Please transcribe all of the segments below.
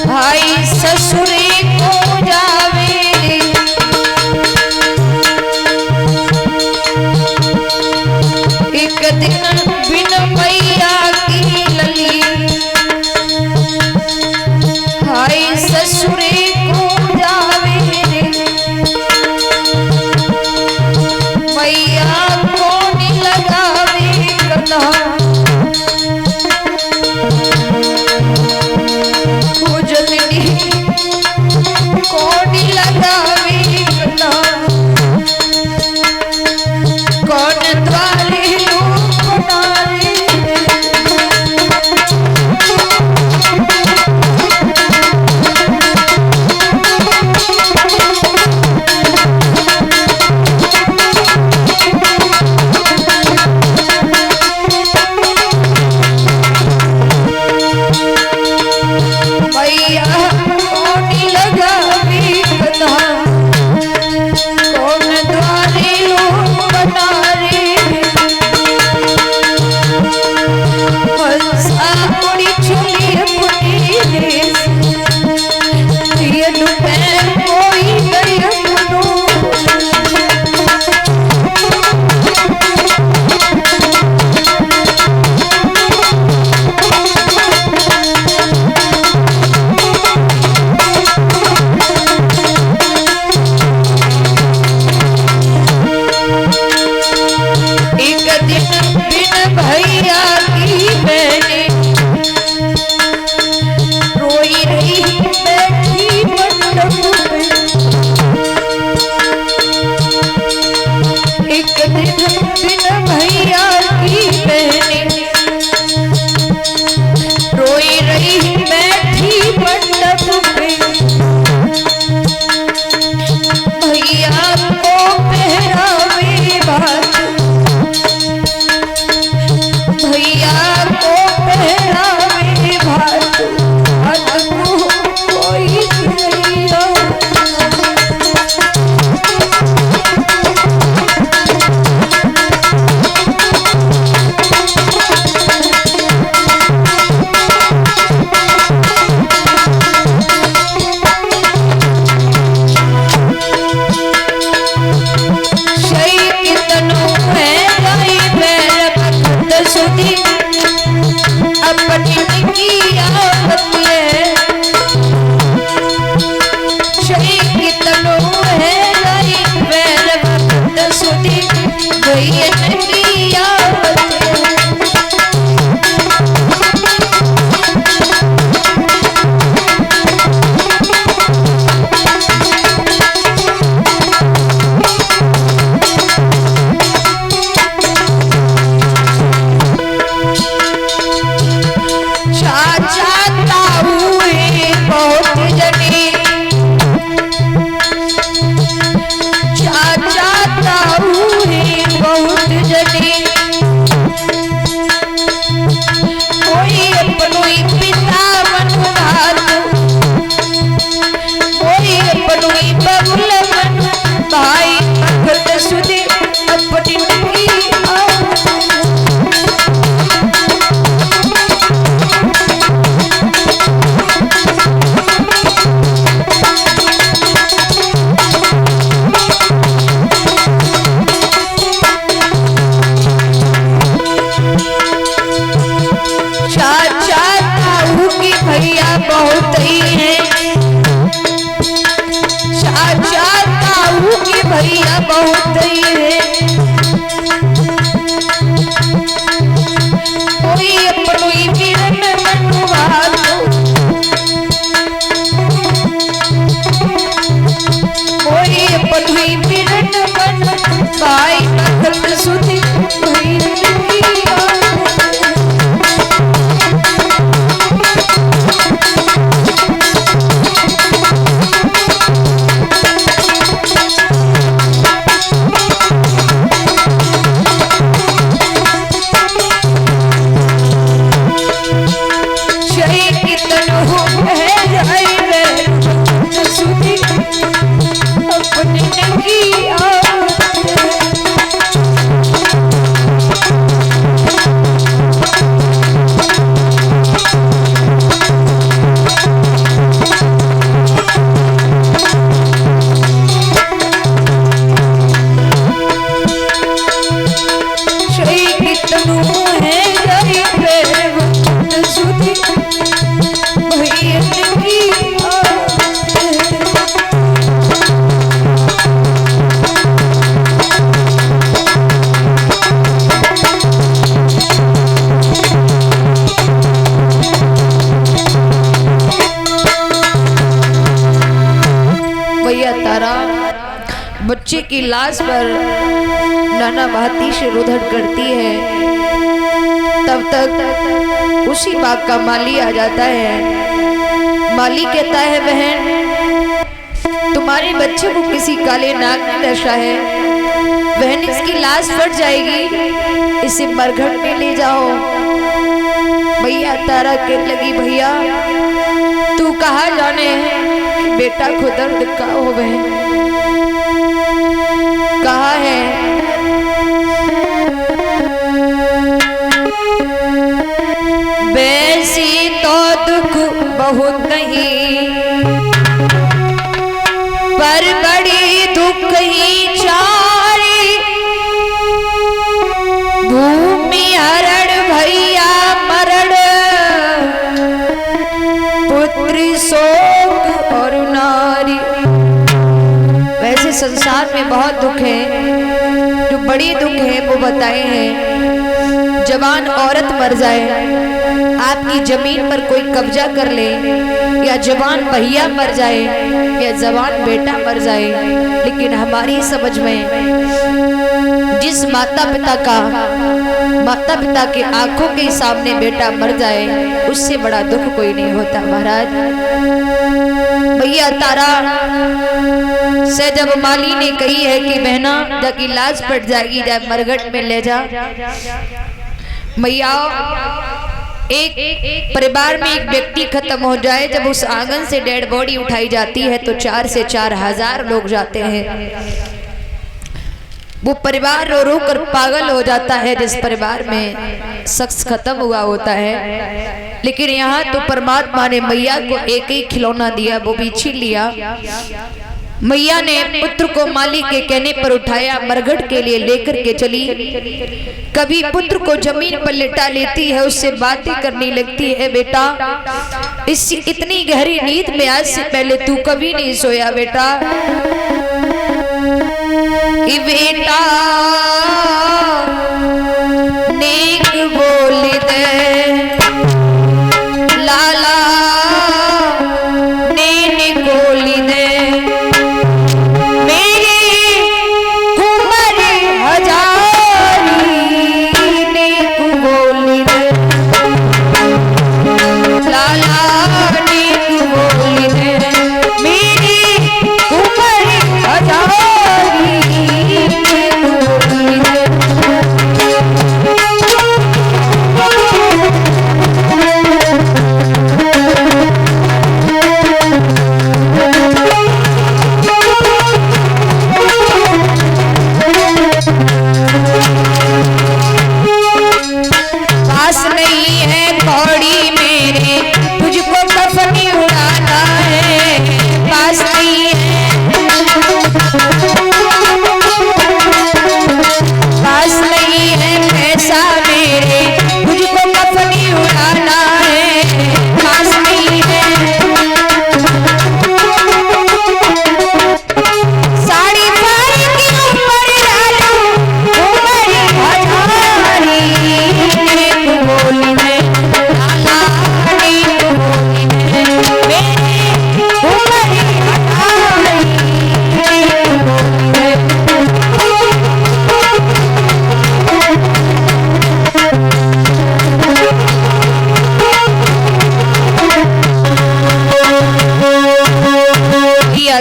भाई ससुरे को जावे एक दिन बिन मैया की लली भाई ससुरे को जावे मैया कौन लगावे कला खोजलनी बच्चे की लाश पर नाना भांति से रुदन करती है। तब तक उसी बाग का माली आ जाता है। माली कहता है, बहन तुम्हारे बच्चे को किसी काले नाग ने डसा है, बहन इसकी लाश फट जाएगी, इसे मरघट में ले जाओ। भैया तारा कहने लगी, भैया तू कहाँ जाने कि बेटा को दर्द का हो, बहन कहाँ है? वैसी तो दुख बहुत नहीं, पर बड़ी दुख ही चारी। भूमि हरण भैया मरण, पुत्र शोक और नारी। वैसे संसार में बहुत दुख है, जो बड़ी दुख है वो बताए हैं। जवान औरत मर जाए, आपकी जमीन पर कोई कब्जा कर ले, या जवान भैया मर जाए, या जवान बेटा मर जाए, लेकिन हमारी समझ में जिस माता पिता के आंखों के सामने बेटा मर जाए, उससे बड़ा दुख कोई नहीं होता महाराज। भैया तारा से जब माली ने कही है कि बहना जाकी लाश पट जाएगी, जा मरघट में ले जा। भैया एक परिवार में एक व्यक्ति खत्म हो जाए, जब उस आंगन से डेड बॉडी उठाई जाती है तो 4 से 4,000 लोग जाते हैं। वो परिवार रो रो कर पागल हो जाता है जिस परिवार में शख्स खत्म हुआ होता है। लेकिन यहाँ तो परमात्मा ने मैया को एक ही खिलौना दिया, वो भी छीन लिया। मैया ने पुत्र को माली के कहने पर उठाया, मरघट के लिए लेकर के चली। कभी पुत्र को जमीन पर लिटा लेती है, उससे बातें करने लगती है, बेटा इस इतनी गहरी नींद में आज से पहले तू कभी नहीं सोया बेटा। बेटा नेक बोल दे लाला, नेने बोली दे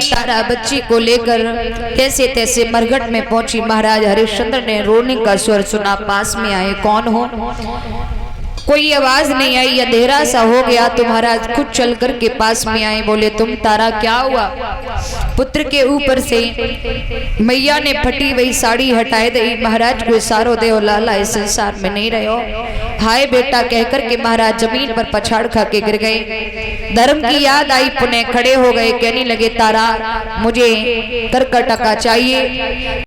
तारा बच्ची को लेकर कैसे तैसे मरघट में पहुंची। महाराज हरिश्चंद्र ने रोने का स्वर सुना, पास में आए, कौन हो? कोई आवाज नहीं आई, अंधेरा सा हो गया तो महाराज खुद चल कर के पास में आए। बोले, तुम तारा क्या हुआ? पुत्र के ऊपर से मैया ने फटी वही साड़ी हटाए दी। महाराज को इशारो दे, लाला इस संसार में नहीं रहे हो, हाय बेटा कहकर के महाराज जमीन पर पछाड़ खा के गिर गए। धर्म की याद आई, पुनः खड़े हो गए, कहने लगे, तारा मुझे करकटका चाहिए।